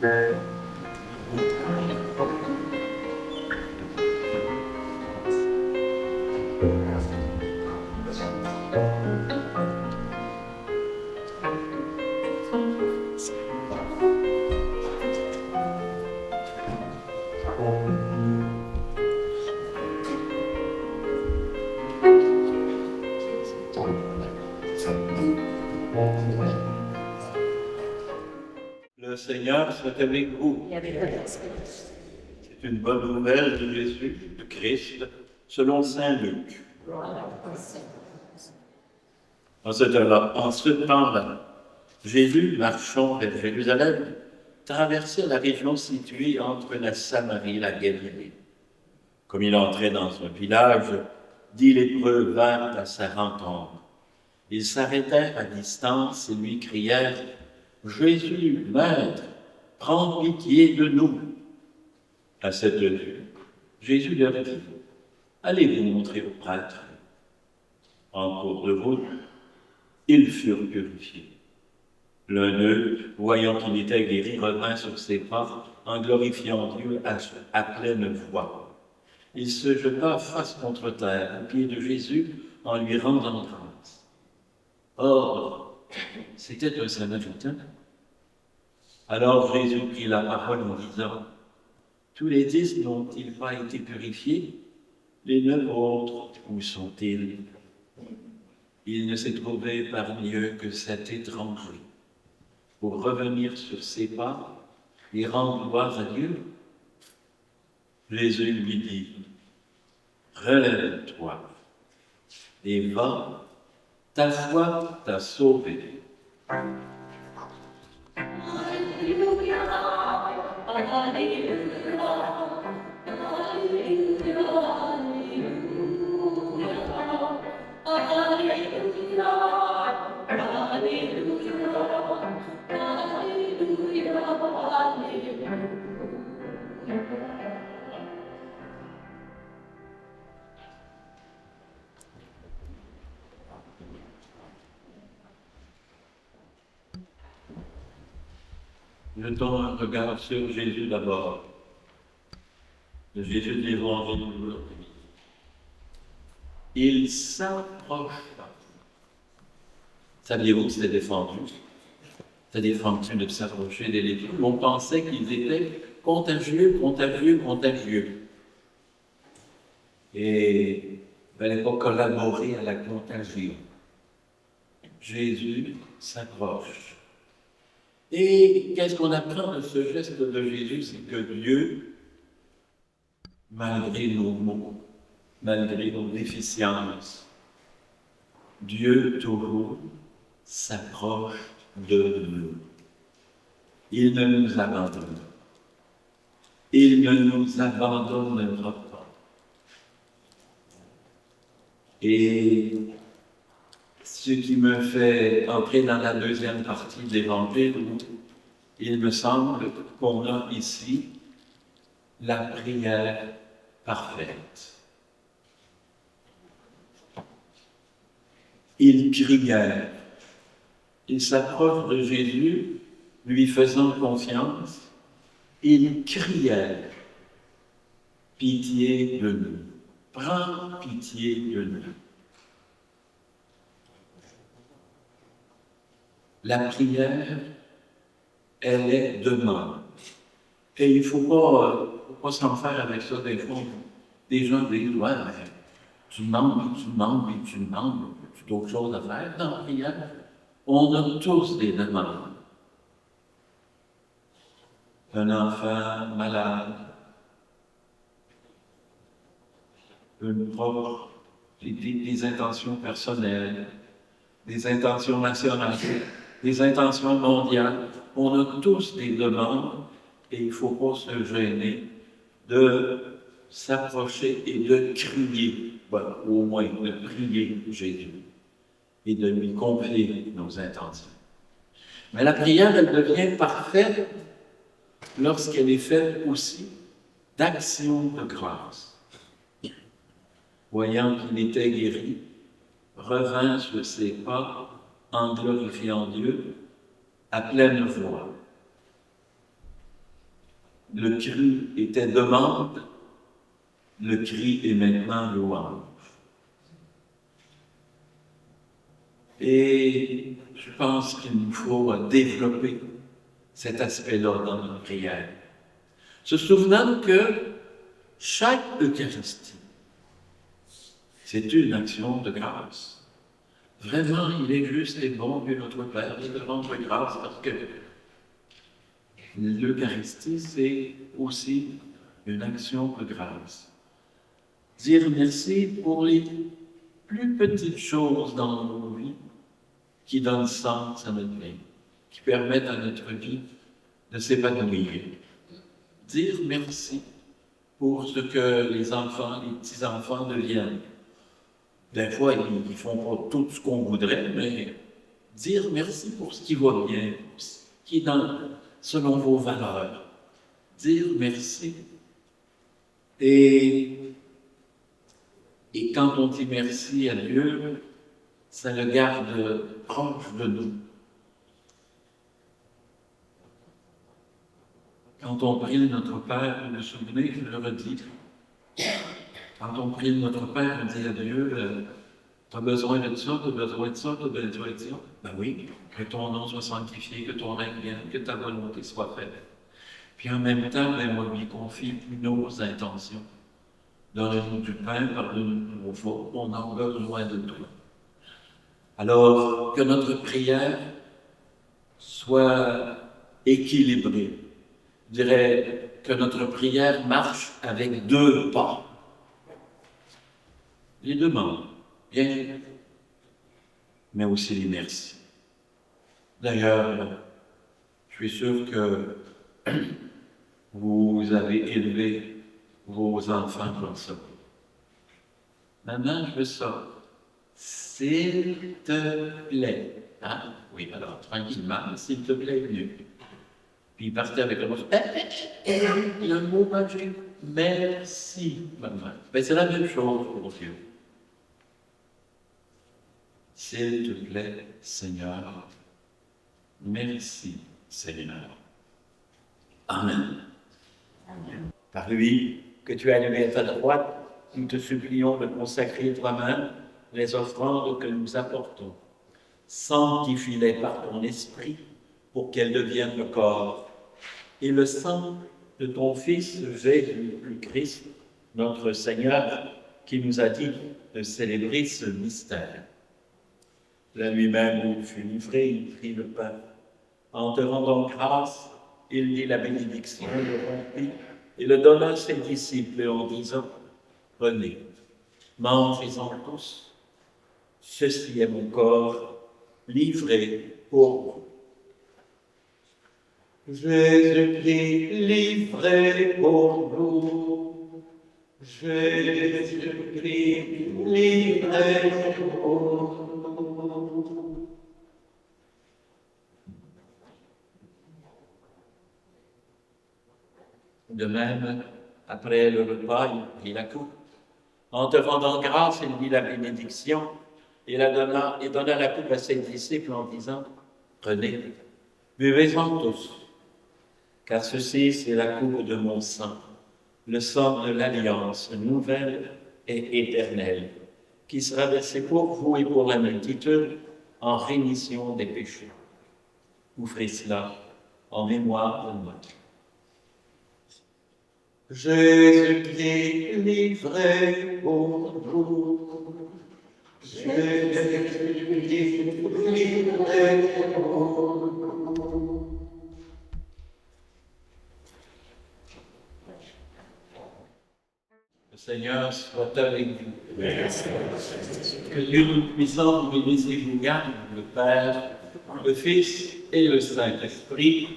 Le Seigneur soit avec vous. C'est une bonne nouvelle de Jésus, de Christ, selon saint Luc. En ce temps-là, Jésus, marchant vers Jérusalem, traversait la région située entre la Samarie et la Galilée. Comme il entrait dans un village, 10 lépreux vinrent à sa rencontre. Ils s'arrêtèrent à distance et lui crièrent « Jésus, Maître, prends pitié de nous !» À cette vue, Jésus leur dit « Allez vous montrer au prêtre. » En cours de route, ils furent purifiés. L'un d'eux, voyant qu'il était guéri, revint sur ses pas en glorifiant Dieu à pleine voix. Il se jeta face contre terre aux pieds de Jésus en lui rendant grâce. Or, c'était un Samaritain. Alors Jésus prit la parole en disant « Tous les 10 n'ont-ils pas été purifiés? Les 9 autres, où sont-ils » Il ne s'est trouvé parmi eux que cet étranger. Pour revenir sur ses pas et rendre gloire à Dieu, Jésus lui dit « Relève-toi et va, ta foi t'a sauvé. » Alléluia, Alléluia, Alléluia, Alléluia, Alléluia, Alléluia, Alléluia. Jetons un regard sur Jésus d'abord, le Jésus de l'Évangile d'aujourd'hui. Il s'approcha. Saviez-vous que c'était défendu? C'était défendu de s'approcher des lépreux. On pensait qu'ils étaient contagieux. Et il ne fallait pas collaborer à la contagion. Jésus s'approche. Et qu'est-ce qu'on apprend de ce geste de Jésus? C'est que Dieu, malgré nos maux, malgré nos déficiences, Dieu toujours s'approche de nous. Il ne nous abandonne pas. Il ne nous abandonnera pas. Et ce qui me fait entrer dans la deuxième partie de l'Évangile, il me semble qu'on a ici la prière parfaite. Il criait, il s'approche de Jésus, lui faisant confiance, il criait, pitié de nous, prends pitié de nous. La prière, elle est demande. Et il ne faut pas s'en faire avec ça des fois. Des gens disent, ouais, tu demandes, tu as d'autres choses à faire dans la prière. On a tous des demandes. Un enfant malade, une propre, des intentions personnelles, des intentions nationales, des intentions mondiales. On a tous des demandes et il ne faut pas se gêner de s'approcher et de crier, au moins de prier Jésus et de lui confier nos intentions. Mais la prière, elle devient parfaite lorsqu'elle est faite aussi d'action de grâce. Voyant qu'il était guéri, revint sur ses pas en glorifiant Dieu à pleine voix. Le cri était demande, le cri est maintenant louange. Et je pense qu'il nous faut développer cet aspect-là dans notre prière. Se souvenant que chaque Eucharistie, c'est une action de grâce. Vraiment, il est juste et bon, Dieu notre Père, de rendre grâce parce que l'Eucharistie, c'est aussi une action de grâce. Dire merci pour les plus petites choses dans nos vies qui donnent sens à notre vie, qui permettent à notre vie de s'épanouir. Dire merci pour ce que les enfants, les petits-enfants deviennent. Des fois, ils ne font pas tout ce qu'on voudrait, mais dire merci pour ce qui va bien, ce qui est selon vos valeurs. Dire merci. Et quand on dit merci à Dieu, ça le garde proche de nous. Quand on prie notre Père, vous vous souvenez, je le redis, quand on prie notre Père, on dit à Dieu, tu as besoin de ça, tu as besoin de ça, tu as besoin de ça. Ben oui, que ton nom soit sanctifié, que ton règne vienne, que ta volonté soit faite. Puis en même temps, ben, on lui confie nos intentions. Donne-nous du pain, pardonne-nous nos fautes, on a besoin de toi. Alors, que notre prière soit équilibrée. Je dirais que notre prière marche avec deux pas. Les demandes, bien, mais aussi les merci. D'ailleurs, je suis sûr que vous avez élevé vos enfants comme ça. Maman, je veux ça. S'il te plaît. Hein? Oui, alors, tranquillement, s'il te plaît, mieux. Puis il partait avec le mot. Le mot magique. Merci, maman. Ben, c'est la même chose pour Dieu. S'il te plaît, Seigneur. Merci, Seigneur. Amen. Amen. Par lui, que tu as allumé à ta droite, nous te supplions de consacrer toi-même les offrandes que nous apportons. Sanctifie-les par ton esprit pour qu'elles deviennent le corps et le sang de ton Fils Jésus-Christ, notre Seigneur, qui nous a dit de célébrer ce mystère. La nuit même où il fut livré, il prit le pain. En te rendant grâce, il dit la bénédiction, le rompit et le donna à ses disciples en disant, prenez, mangez-en tous. Ceci est mon corps livré pour vous. Jésus-Christ livré pour vous. Jésus-Christ livré pour vous. De même, après le repas, il prit la coupe. En te rendant grâce, il dit la bénédiction et donna la coupe à ses disciples en disant, prenez, buvez-en tous, car ceci c'est la coupe de mon sang, le sang de l'alliance nouvelle et éternelle, qui sera versé pour vous et pour la multitude en rémission des péchés. Vous ferez cela en mémoire de moi. Jésus-Christ livré pour vous. Jésus-Christ livré pour vous. Le Seigneur soit avec vous. Que Dieu Tout-Puissant vous bénisse et vous garde, le Père, le Fils et le Saint-Esprit.